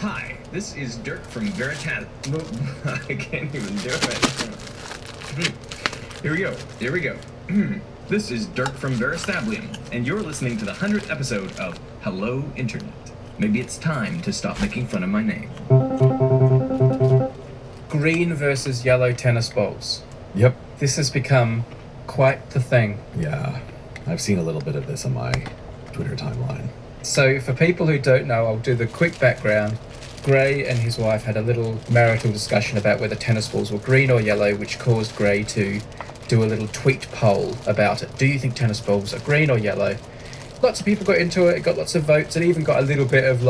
Hi, this is Dirk from Veritas. I can't even do it. Here we go. This is Dirk from Veristablium, and you're listening to the 100th episode of Hello Internet. Maybe it's time to stop making fun of my name. Green versus yellow tennis balls. Yep. This has become quite the thing. Yeah. I've seen a little bit of this on my Twitter timeline. So for people who don't know, I'll do the quick background. Gray and his wife had a little marital discussion about whether tennis balls were green or yellow, which caused Gray to do a little tweet poll about it. Do you think tennis balls are green or yellow? Lots of people got into it, got lots of votes, and even got a little bit of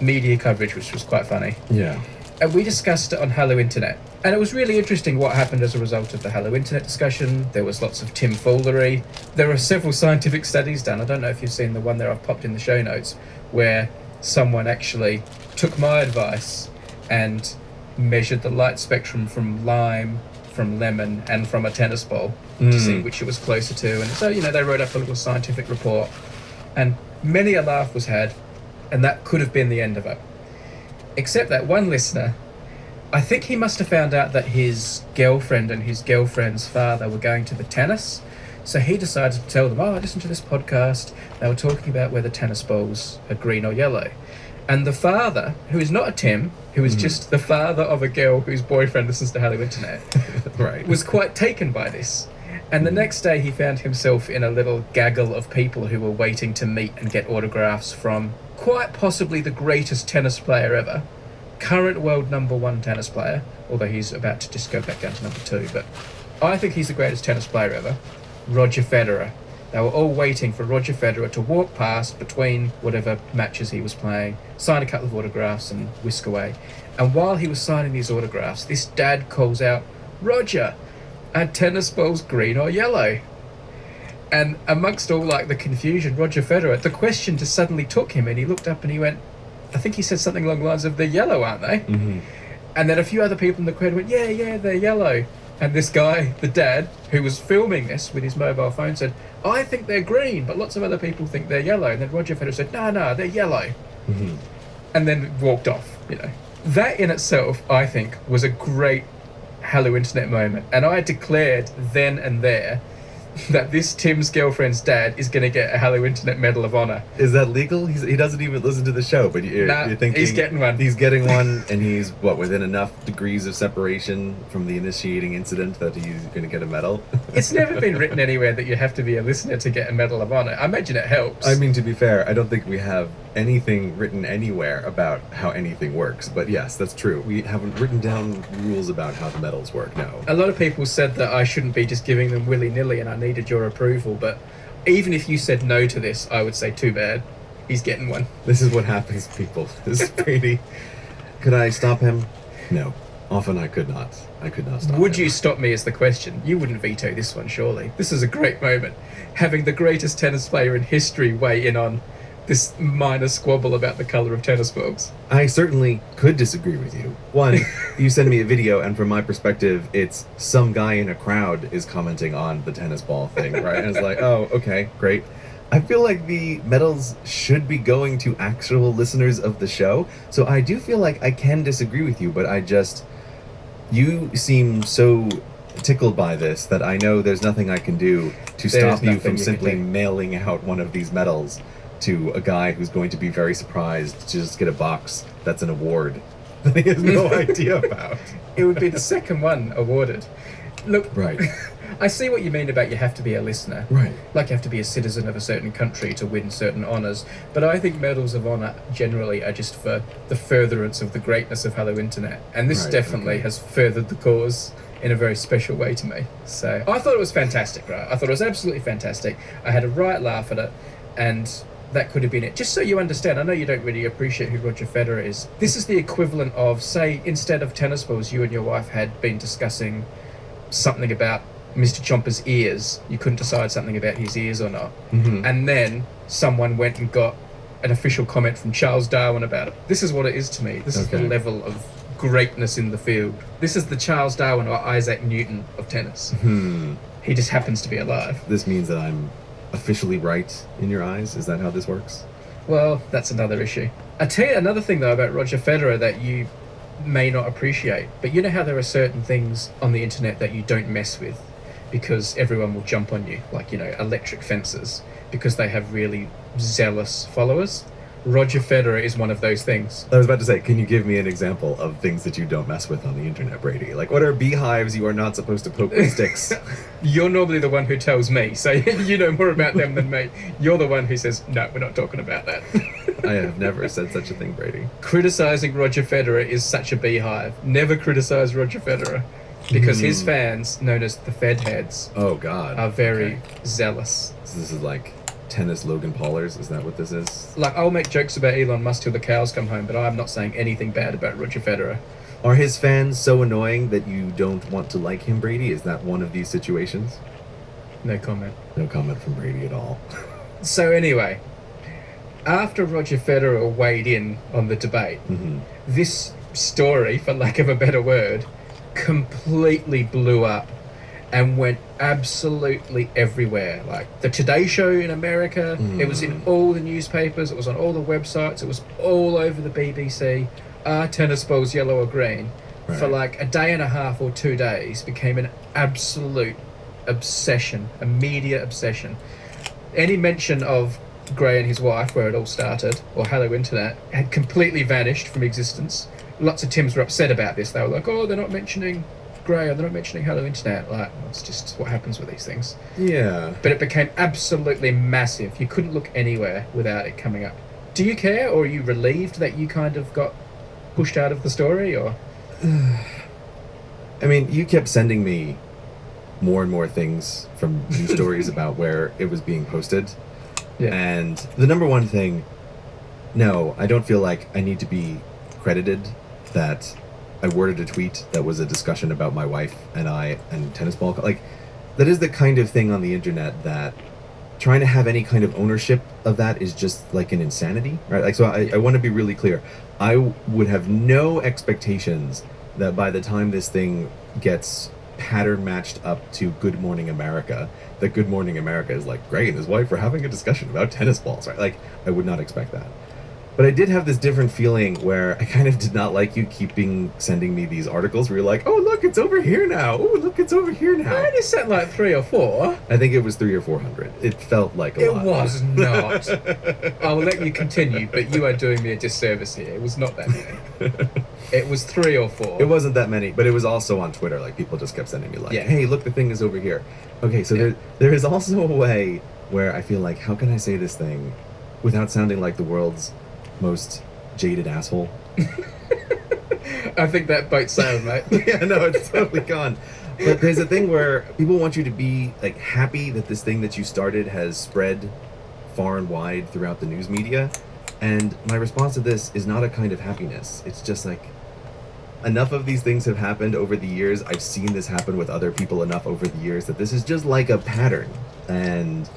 media coverage, which was quite funny. Yeah. And we discussed it on Hello Internet. And it was really interesting what happened as a result of the Hello Internet discussion. There was lots of tomfoolery. There are several scientific studies done. I don't know if you've seen the one there I've popped in the show notes, where someone actually took my advice and measured the light spectrum from lime, from lemon, and from a tennis ball to see which it was closer to. And so, they wrote up a little scientific report. And many a laugh was had, and that could have been the end of it. Except that one listener, I think he must have found out that his girlfriend and his girlfriend's father were going to the tennis. So he decided to tell them, I listened to this podcast. They were talking about whether tennis balls are green or yellow. And the father, who is not a Tim, who is just the father of a girl whose boyfriend listens to Hello Internet, Right. was quite taken by this. And the next day he found himself in a little gaggle of people who were waiting to meet and get autographs from quite possibly the greatest tennis player ever, current world #1 tennis player, although he's about to just go back down to #2, but I think he's the greatest tennis player ever, Roger Federer. They were all waiting for Roger Federer to walk past between whatever matches he was playing, sign a couple of autographs and whisk away. And while he was signing these autographs, this dad calls out, "Roger, are tennis balls green or yellow?" And amongst all the confusion, Roger Federer, the question just suddenly took him, and he looked up and he went, I think he said something along the lines of, "They're yellow, aren't they?" Mm-hmm. And then a few other people in the crowd went, yeah, they're yellow. And this guy, the dad, who was filming this with his mobile phone, said, "I think they're green, but lots of other people think they're yellow." And then Roger Federer said, no, they're yellow. Mm-hmm. And then walked off, That in itself, I think, was a great Hello Internet moment. And I declared then and there that this Tim's girlfriend's dad is going to get a Hello Internet Medal of Honor. Is that legal? He doesn't even listen to the show, but you're thinking... He's getting one. He's getting one, and he's, within enough degrees of separation from the initiating incident that he's going to get a medal? It's never been written anywhere that you have to be a listener to get a Medal of Honor. I imagine it helps. I mean, to be fair, I don't think we have anything written anywhere about how anything works, but yes, that's true. We haven't written down rules about how the medals work, no. A lot of people said that I shouldn't be just giving them willy-nilly and I needed your approval, but even if you said no to this, I would say too bad. He's getting one. This is what happens, people. This is Brady. Could I stop him? No. Often I could not. I could not stop him. Would you stop me is the question. You wouldn't veto this one, surely. This is a great moment. Having the greatest tennis player in history weigh in on this minor squabble about the colour of tennis balls. I certainly could disagree with you. One, you send me a video, and from my perspective, it's some guy in a crowd is commenting on the tennis ball thing, right? And it's like, oh, okay, great. I feel like the medals should be going to actual listeners of the show, so I do feel like I can disagree with you, but you seem so tickled by this that I know there's nothing I can do to stop you from simply mailing out one of these medals to a guy who's going to be very surprised to just get a box that's an award that he has no idea about. It would be the second one awarded. Look, Right. I see what you mean about you have to be a listener. Right. Like you have to be a citizen of a certain country to win certain honours. But I think medals of honour generally are just for the furtherance of the greatness of Hello Internet. And this definitely has furthered the cause in a very special way to me. So I thought it was fantastic, right? I thought it was absolutely fantastic. I had a right laugh at it, and that could have been it. Just so you understand, I know you don't really appreciate who Roger Federer is. This is the equivalent of, say, instead of tennis balls, you and your wife had been discussing something about Mr. Chomper's ears. You couldn't decide something about his ears or not. Mm-hmm. And then someone went and got an official comment from Charles Darwin about it. This is what it is to me. This is the level of greatness in the field. This is the Charles Darwin or Isaac Newton of tennis. He just happens to be alive. This means that I'm officially right in your eyes? Is that how this works? Well, that's another issue. I tell you another thing though about Roger Federer that you may not appreciate, but you know how there are certain things on the internet that you don't mess with because everyone will jump on you, like, you know, electric fences, because they have really zealous followers. Roger Federer is one of those things. I was about to say, can you give me an example of things that you don't mess with on the internet, Brady? Like, what are beehives you are not supposed to poke with sticks? You're normally the one who tells me, so you know more about them than me. You're the one who says, no, we're not talking about that. I have never said such a thing, Brady. Criticizing Roger Federer is such a beehive. Never criticize Roger Federer, because his fans, known as the Fed heads, Oh, God. are very Okay. zealous. So this is like tennis Logan Paulers? Is that what this is? Like, I'll make jokes about Elon Musk till the cows come home, but I'm not saying anything bad about Roger Federer. Are his fans so annoying that you don't want to like him, Brady? Is that one of these situations? No comment. No comment from Brady at all. So anyway, after Roger Federer weighed in on the debate, Mhm. this story, for lack of a better word, completely blew up and went absolutely everywhere. Like the Today Show in America, it was in all the newspapers, it was on all the websites, it was all over the BBC. Are tennis balls yellow or green? For Right. like a day and a half or 2 days, became an absolute obsession, a media obsession. Any mention of Gray and his wife, where it all started, or Hello Internet, had completely vanished from existence. Lots of Tims were upset about this. They were like, oh, they're not mentioning Gray, or they're not mentioning Hello Internet. Like, well, it's just what happens with these things. Yeah. But it became absolutely massive. You couldn't look anywhere without it coming up. Do you care, or are you relieved that you kind of got pushed out of the story, or? I mean, you kept sending me more and more things from news stories about where it was being posted. Yeah. And the number one thing, no, I don't feel like I need to be credited that I worded a tweet that was a discussion about my wife and I and tennis ball. Like, that is the kind of thing on the internet that trying to have any kind of ownership of that is just like an insanity, right? Like, so I want to be really clear. I would have no expectations that by the time this thing gets pattern matched up to Good Morning America, that Good Morning America is like, Gray and his wife are having a discussion about tennis balls, right? Like, I would not expect that. But I did have this different feeling where I kind of did not like you sending me these articles where you're like, oh, look, it's over here now. Oh, look, it's over here now. I only sent like 3 or 4. I think it was 300 or 400. It felt like a It lot. was not. I will let you continue, but you are doing me a disservice here. It was not that many. It was 3 or 4. It wasn't that many, but it was also on Twitter. Like, people just kept sending me like, Yeah. hey, look, the thing is over here. Okay, so Yeah. there is also a way where I feel like, how can I say this thing without sounding like the world's most jaded asshole? I think that boat sailed, mate. Yeah, no, it's totally gone. But there's a thing where people want you to be like happy that this thing that you started has spread far and wide throughout the news media. And my response to this is not a kind of happiness. It's just like, enough of these things have happened over the years. I've seen this happen with other people enough over the years that this is just like a pattern. And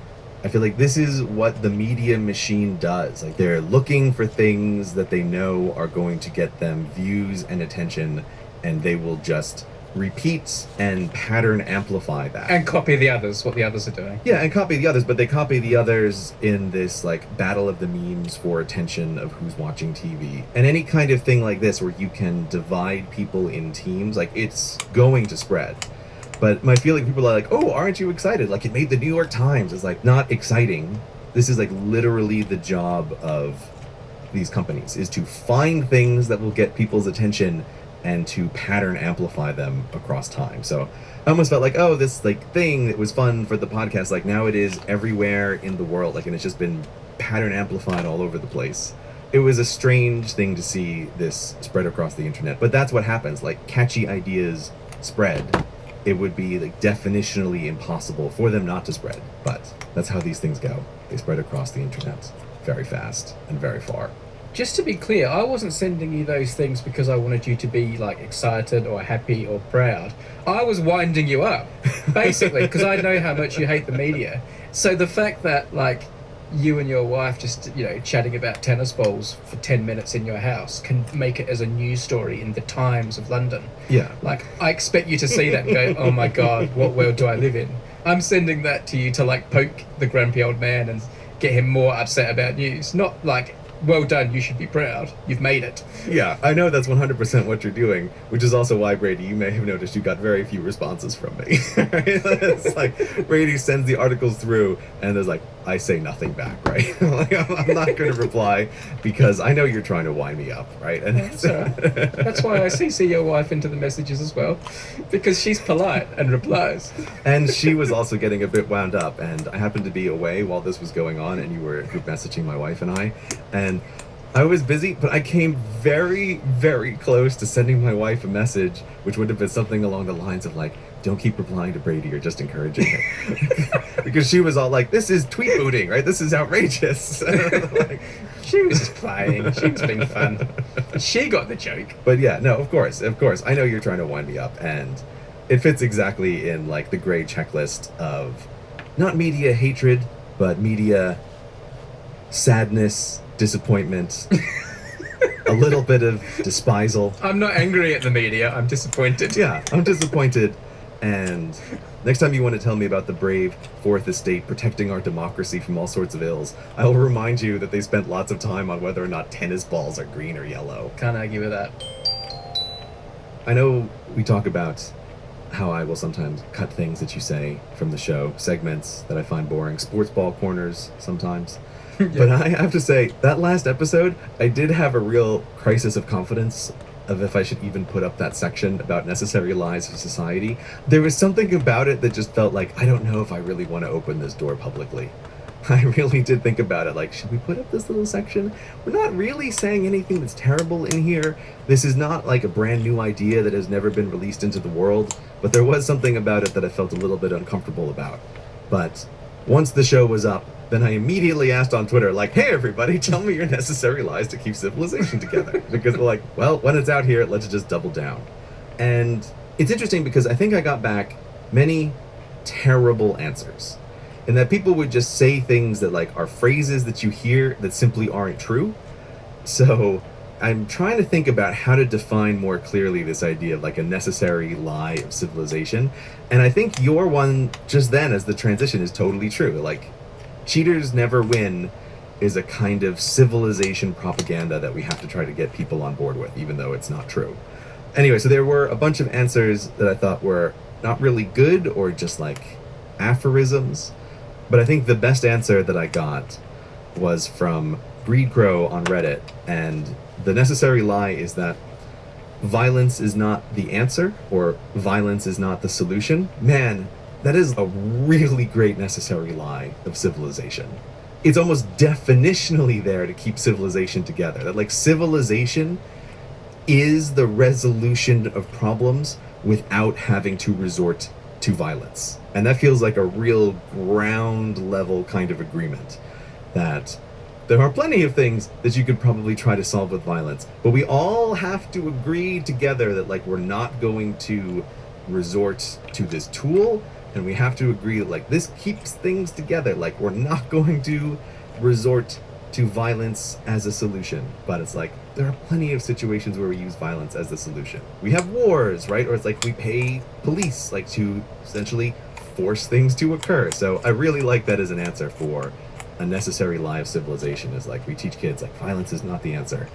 I feel like this is what the media machine does. Like, they're looking for things that they know are going to get them views and attention, and they will just repeat and pattern amplify that. And copy the others, what the others are doing. Yeah, and copy the others, but they copy the others in this like battle of the memes for attention of who's watching TV. And any kind of thing like this where you can divide people in teams, like, it's going to spread. But my feeling, people are like, oh, aren't you excited? Like, it made the New York Times. It's like, not exciting. This is like literally the job of these companies, is to find things that will get people's attention and to pattern amplify them across time. So I almost felt like, oh, this like thing that was fun for the podcast, like now it is everywhere in the world, like, and it's just been pattern amplified all over the place. It was a strange thing to see this spread across the internet, but that's what happens. Like, catchy ideas spread. It would be like definitionally impossible for them not to spread, but that's how these things go. They spread across the internet very fast and very far. Just to be clear, I wasn't sending you those things because I wanted you to be like excited or happy or proud. I was winding you up, basically, because I know how much you hate the media. So the fact that like you and your wife just, you know, chatting about tennis balls for 10 minutes in your house can make it as a news story in the Times of London. Yeah. Like, I expect you to see that and go, oh my God, what world do I live in? I'm sending that to you to like poke the grumpy old man and get him more upset about news, not like well done, you should be proud. You've made it. Yeah, I know that's 100% what you're doing, which is also why, Brady, you may have noticed you got very few responses from me. It's like, Brady sends the articles through, and there's like, I say nothing back, right? Like, I'm not going to reply, because I know you're trying to wind me up, right? And That's all right. That's why I CC your wife into the messages as well, because she's polite and replies. And she was also getting a bit wound up, and I happened to be away while this was going on, and you were group messaging my wife and I, and I was busy, but I came very, very close to sending my wife a message, which would have been something along the lines of like, don't keep replying to Brady, you're just encouraging it. Because she was all like, this is tweet booting, right? This is outrageous. Like, She was just playing. She was being fun. She got the joke. but yeah, no, of course. I know you're trying to wind me up, and it fits exactly in like the gray checklist of not media hatred, but media sadness, disappointment, a little bit of despisal. I'm not angry at the media. I'm disappointed. Yeah, I'm disappointed. And next time you want to tell me about the brave Fourth Estate protecting our democracy from all sorts of ills, I will remind you that they spent lots of time on whether or not tennis balls are green or yellow. Can't argue with that. I know we talk about how I will sometimes cut things that you say from the show, segments that I find boring, sports ball corners sometimes. But I have to say, that last episode, I did have a real crisis of confidence of if I should even put up that section about necessary lies of society. There was something about it that just felt like, I don't know if I really want to open this door publicly. I really did think about it, like, should we put up this little section? We're not really saying anything that's terrible in here. This is not like a brand new idea that has never been released into the world, but there was something about it that I felt a little bit uncomfortable about. But once the show was up, then I immediately asked on Twitter, like, hey everybody, tell me your necessary lies to keep civilization together. Because they're like, well, when it's out here, let's just double down. And it's interesting because I think I got back many terrible answers. And that people would just say things that like are phrases that you hear that simply aren't true. So I'm trying to think about how to define more clearly this idea of like a necessary lie of civilization. And I think your one just then as the transition is totally true. Like, cheaters never win is a kind of civilization propaganda that we have to try to get people on board with, even though it's not true. Anyway, so there were a bunch of answers that I thought were not really good or just like aphorisms. But I think the best answer that I got was from Breedcrow on Reddit, and the necessary lie is that violence is not the answer, or violence is not the solution. Man, that is a really great necessary lie of civilization. It's almost definitionally there to keep civilization together. That like civilization is the resolution of problems without having to resort to violence. And that feels like a real ground level kind of agreement that there are plenty of things that you could probably try to solve with violence, but we all have to agree together that like we're not going to resort to this tool, and we have to agree that like this keeps things together. Like we're not going to resort to violence as a solution. But it's like there are plenty of situations where we use violence as the solution. We have wars, right? Or it's like we pay police like to essentially force things to occur. So I really like that as an answer for a necessary lie of civilization, is like we teach kids like violence is not the answer,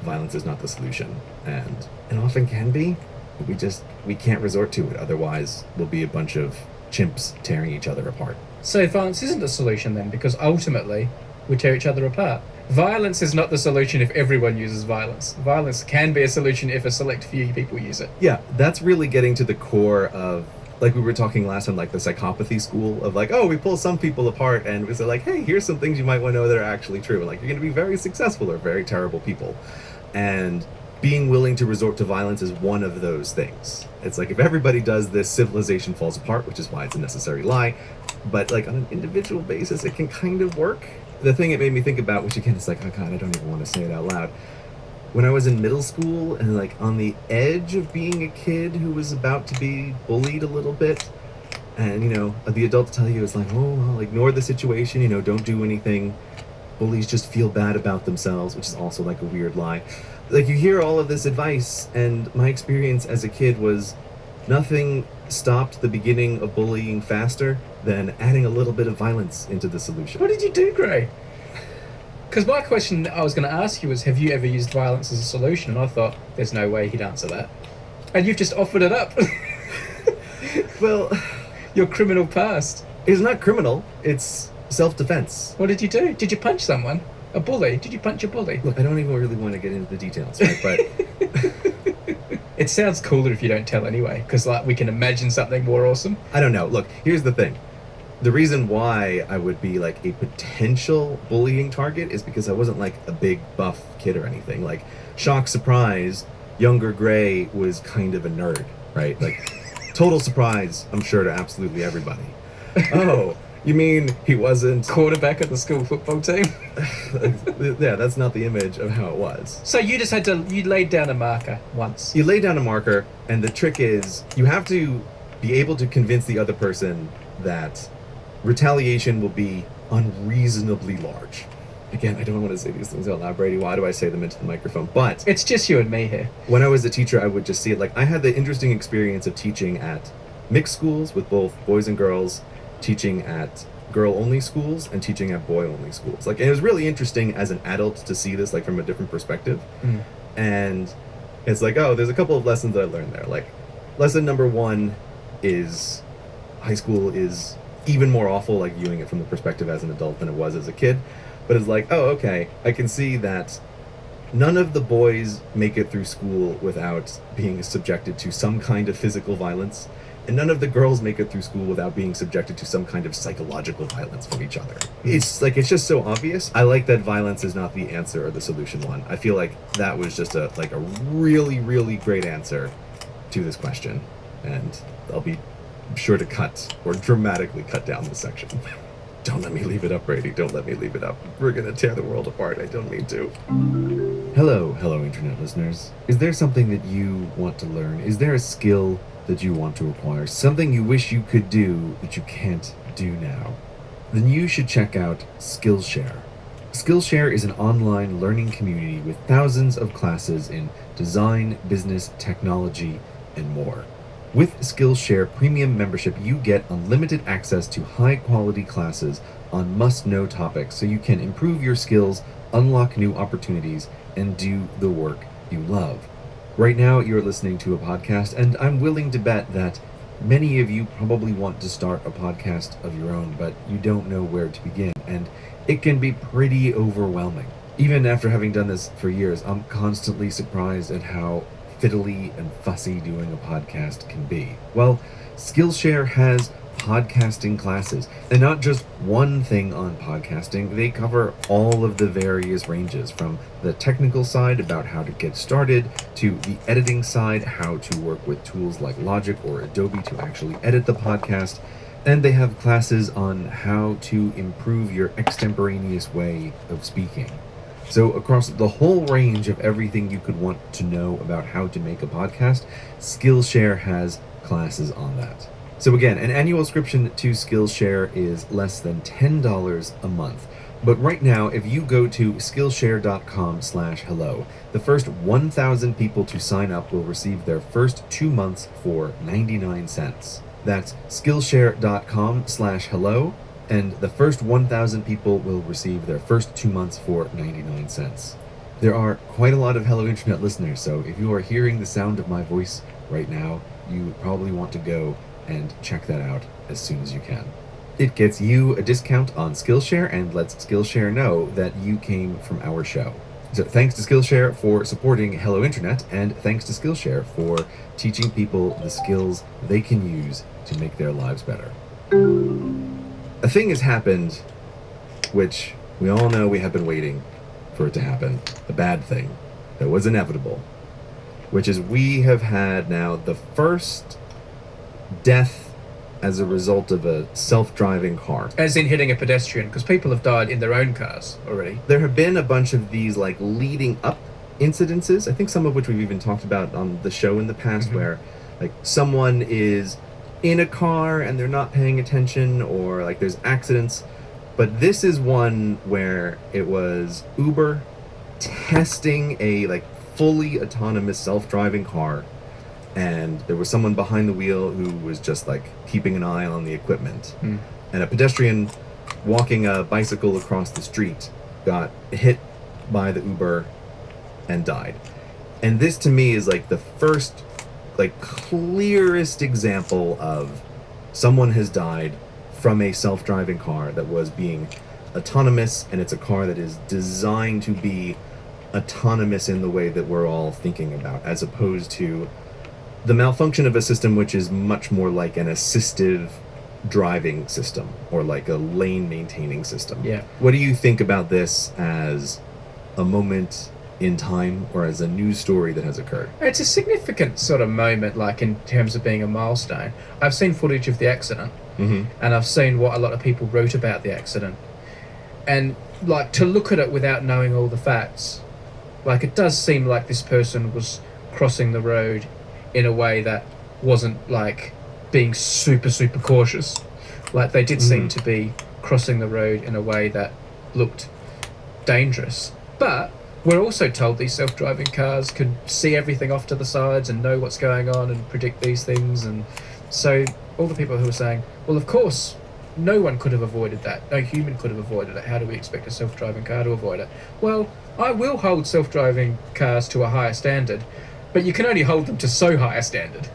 violence is not the solution, and often can be, but we can't resort to it, otherwise we'll be a bunch of chimps tearing each other apart. So violence isn't the solution then, because ultimately we tear each other apart. Violence is not the solution if everyone uses violence. Violence can be a solution if a select few people use it. Yeah, that's really getting to the core of, like we were talking last time, like the psychopathy school of like, oh, we pull some people apart and we say like, hey, here's some things you might want to know that are actually true. Like you're going to be very successful or very terrible people. And being willing to resort to violence is one of those things. It's like if everybody does this, civilization falls apart, which is why it's a necessary lie. But like on an individual basis, it can kind of work. The thing it made me think about, which again is like, oh God, I don't even want to say it out loud. When I was in middle school and like on the edge of being a kid who was about to be bullied a little bit, and you know, the adults tell you it's like, oh, well, ignore the situation, you know, don't do anything. Bullies just feel bad about themselves, which is also like a weird lie. Like you hear all of this advice, and my experience as a kid was nothing stopped the beginning of bullying faster than adding a little bit of violence into the solution. What did you do, Gray? Because my question I was going to ask you was, have you ever used violence as a solution? And I thought, there's no way he'd answer that. And you've just offered it up. Well, Your criminal past. it's not criminal. It's self-defense. What did you do? Did you punch someone? A bully? Did you punch a bully? Look, I don't even really want to get into the details, right? But It sounds cooler if you don't tell anyway, because like we can imagine something more awesome. I don't know. Look, here's the thing. The reason why I would be like a potential bullying target is because I wasn't like a big buff kid or anything. Like, shock, surprise, younger Gray was kind of a nerd, right? Like, total surprise, I'm sure, to absolutely everybody. Oh, you mean he wasn't... Quarterback of the school football team. Yeah, that's not the image of how it was. So you just you laid down a marker once. You lay down a marker, and the trick is you have to be able to convince the other person that retaliation will be unreasonably large. Again, I don't want to say these things out loud, Brady. Why do I say them into the microphone? But It's just you and me here. when I was a teacher, I would just see it. Like, I had the interesting experience of teaching at mixed schools with both boys and girls, teaching at girl-only schools, and teaching at boy-only schools. Like, it was really interesting as an adult to see this, like, from a different perspective. Mm. And it's like, oh, there's a couple of lessons that I learned there. Like, lesson number one is high school is even more awful, like, viewing it from the perspective as an adult than it was as a kid. But it's like, oh, okay, I can see that none of the boys make it through school without being subjected to some kind of physical violence, and none of the girls make it through school without being subjected to some kind of psychological violence from each other. It's like, it's just so obvious. I like that violence is not the answer or the solution one. I feel like that was just a really, really great answer to this question, and I'll be sure to cut or dramatically cut down this section. Don't let me leave it up, Brady. Don't let me leave it up. We're gonna tear the world apart. I don't mean to. Hello, internet listeners. Is there something that you want to learn? Is there a skill that you want to acquire? Something you wish you could do that you can't do now? Then you should check out Skillshare. Skillshare is an online learning community with thousands of classes in design, business, technology, and more. With Skillshare Premium membership, you get unlimited access to high-quality classes on must-know topics so you can improve your skills, unlock new opportunities, and do the work you love. Right now, you're listening to a podcast, and I'm willing to bet that many of you probably want to start a podcast of your own, but you don't know where to begin, and it can be pretty overwhelming. Even after having done this for years, I'm constantly surprised at how fiddly and fussy doing a podcast can be. Well, Skillshare has podcasting classes, and not just one thing on podcasting. They cover all of the various ranges, from the technical side about how to get started, to the editing side, how to work with tools like Logic or Adobe to actually edit the podcast. And they have classes on how to improve your extemporaneous way of speaking. So across the whole range of everything you could want to know about how to make a podcast, Skillshare has classes on that. So again, an annual subscription to Skillshare is less than $10 a month. But right now, if you go to Skillshare.com/hello, the first 1,000 people to sign up will receive their first 2 months for 99 cents. That's Skillshare.com/hello. And the first 1,000 people will receive their first 2 months for 99 cents. There are quite a lot of Hello Internet listeners, so if you are hearing the sound of my voice right now, you probably want to go and check that out as soon as you can. It gets you a discount on Skillshare and lets Skillshare know that you came from our show. So thanks to Skillshare for supporting Hello Internet, and thanks to Skillshare for teaching people the skills they can use to make their lives better. A thing has happened, which we all know we have been waiting for it to happen. A bad thing that was inevitable, which is we have had now the first death as a result of a self-driving car. As in hitting a pedestrian, because people have died in their own cars already. There have been a bunch of these like leading up incidences, I think some of which we've even talked about on the show in the past, where like someone is in a car and they're not paying attention, or like there's accidents. But this is one where it was Uber testing a like fully autonomous self-driving car, and there was someone behind the wheel who was just like keeping an eye on the equipment, and a pedestrian walking a bicycle across the street got hit by the Uber and died. And this to me is like the first, like, clearest example of someone has died from a self-driving car that was being autonomous, and it's a car that is designed to be autonomous in the way that we're all thinking about, as opposed to the malfunction of a system which is much more like an assistive driving system or like a lane maintaining system. Yeah. What do you think about this as a moment in time or as a news story that has occurred? It's a significant sort of moment, like in terms of being a milestone. I've seen footage of the accident, Mm-hmm. and I've seen what a lot of people wrote about the accident. And, like, to look at it without knowing all the facts, like, it does seem like this person was crossing the road in a way that wasn't, like, being super, super cautious. Like, they did seem to be crossing the road in a way that looked dangerous. But we're also told these self-driving cars can see everything off to the sides and know what's going on and predict these things. And so all the people who are saying, well, of course, no one could have avoided that. No human could have avoided it. How do we expect a self-driving car to avoid it? Well, I will hold self-driving cars to a higher standard, but you can only hold them to so high a standard.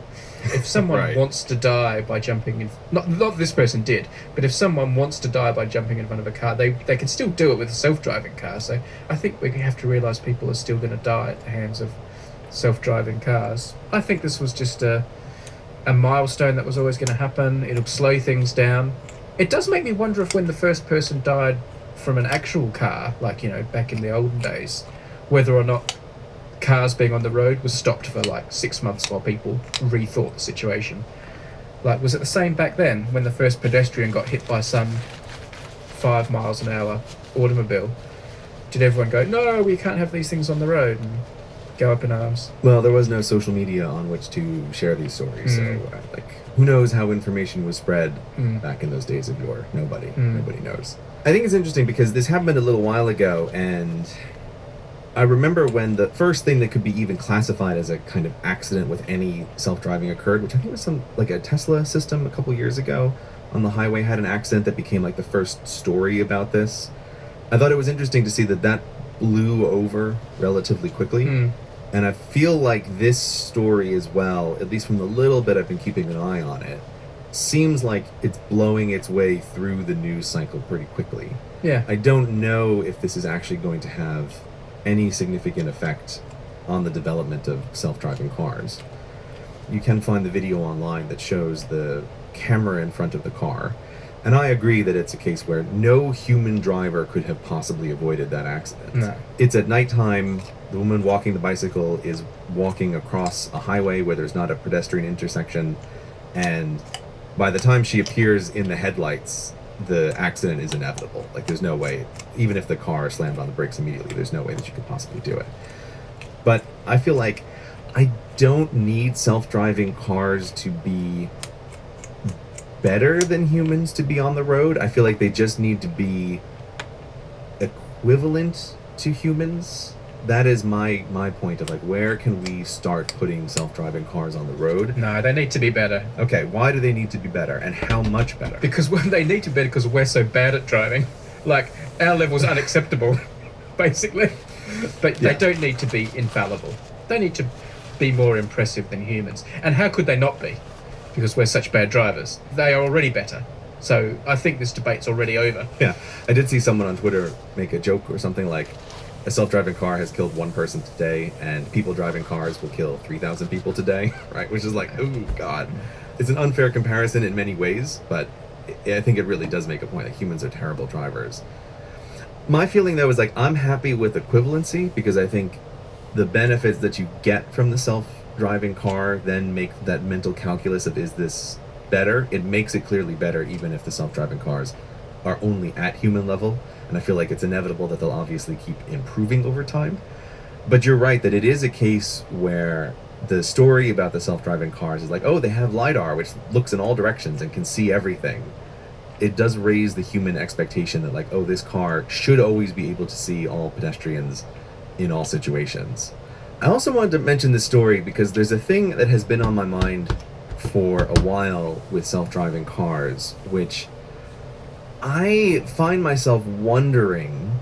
If someone Right. wants to die by jumping in, not this person did, but if someone wants to die by jumping in front of a car, they can still do it with a self-driving car. So I think we have to realise people are still going to die at the hands of self-driving cars. I think this was just a milestone that was always going to happen. It'll slow things down. It does make me wonder if when the first person died from an actual car, like, you know, back in the olden days, whether or not cars being on the road was stopped for like 6 months while people rethought the situation. Like, was it the same back then when the first pedestrian got hit by some 5 miles an hour automobile? Did everyone go, no, we can't have these things on the road, and go up in arms? Well, there was no social media on which to share these stories, so like, who knows how information was spread back in those days of yore? Nobody knows. I think it's interesting because this happened a little while ago, and I remember when the first thing that could be even classified as a kind of accident with any self-driving occurred, which I think was some, like, a Tesla system a couple years ago on the highway had an accident that became like the first story about this. I thought it was interesting to see that blew over relatively quickly. And I feel like this story as well, at least from the little bit I've been keeping an eye on it, seems like it's blowing its way through the news cycle pretty quickly. Yeah. I don't know if this is actually going to have any significant effect on the development of self-driving cars. You can find the video online that shows the camera in front of the car, and I agree that it's a case where no human driver could have possibly avoided that accident. No. It's at nighttime. The woman walking the bicycle is walking across a highway where there's not a pedestrian intersection, and by the time she appears in the headlights, the accident is inevitable. Like, there's no way, even if the car slammed on the brakes immediately, there's no way that you could possibly do it. But I feel like I don't need self-driving cars to be better than humans to be on the road. I feel like they just need to be equivalent to humans. That is my point of, like, where can we start putting self-driving cars on the road? No, they need to be better. Okay, why do they need to be better, and how much better? Because they need to be better because we're so bad at driving. Like, our level's unacceptable, basically. But Yeah. they don't need to be infallible. They need to be more impressive than humans. And how could they not be? Because we're such bad drivers. They are already better. So I think this debate's already over. Yeah, I did see someone on Twitter make a joke or something like, a self-driving car has killed 1 person today, and people driving cars will kill 3,000 people today, right? Which is like, oh god. It's an unfair comparison in many ways, but I think it really does make a point that humans are terrible drivers. My feeling, though, is like, I'm happy with equivalency, because I think the benefits that you get from the self-driving car then make that mental calculus of, is this better? It makes it clearly better, even if the self-driving cars are only at human level. And I feel like it's inevitable that they'll obviously keep improving over time. But you're right that it is a case where the story about the self-driving cars is like, oh, they have LiDAR, which looks in all directions and can see everything. It does raise the human expectation that, like, oh, this car should always be able to see all pedestrians in all situations. I also wanted to mention this story because there's a thing that has been on my mind for a while with self-driving cars, which I find myself wondering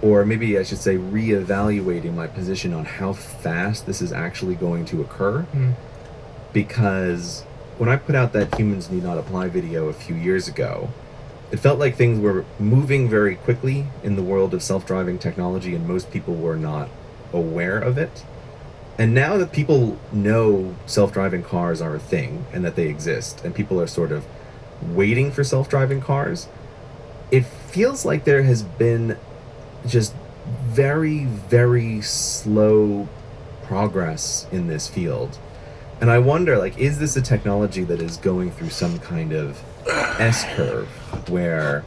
or maybe I should say reevaluating my position on how fast this is actually going to occur. Because when I put out that Humans Need Not Apply video a few years ago, it felt like things were moving very quickly in the world of self-driving technology, and most people were not aware of it. And now that people know self-driving cars are a thing and that they exist, and people are sort of waiting for self-driving cars, it feels like there has been just very, very slow progress in this field. And I wonder, like, is this a technology that is going through some kind of S-curve where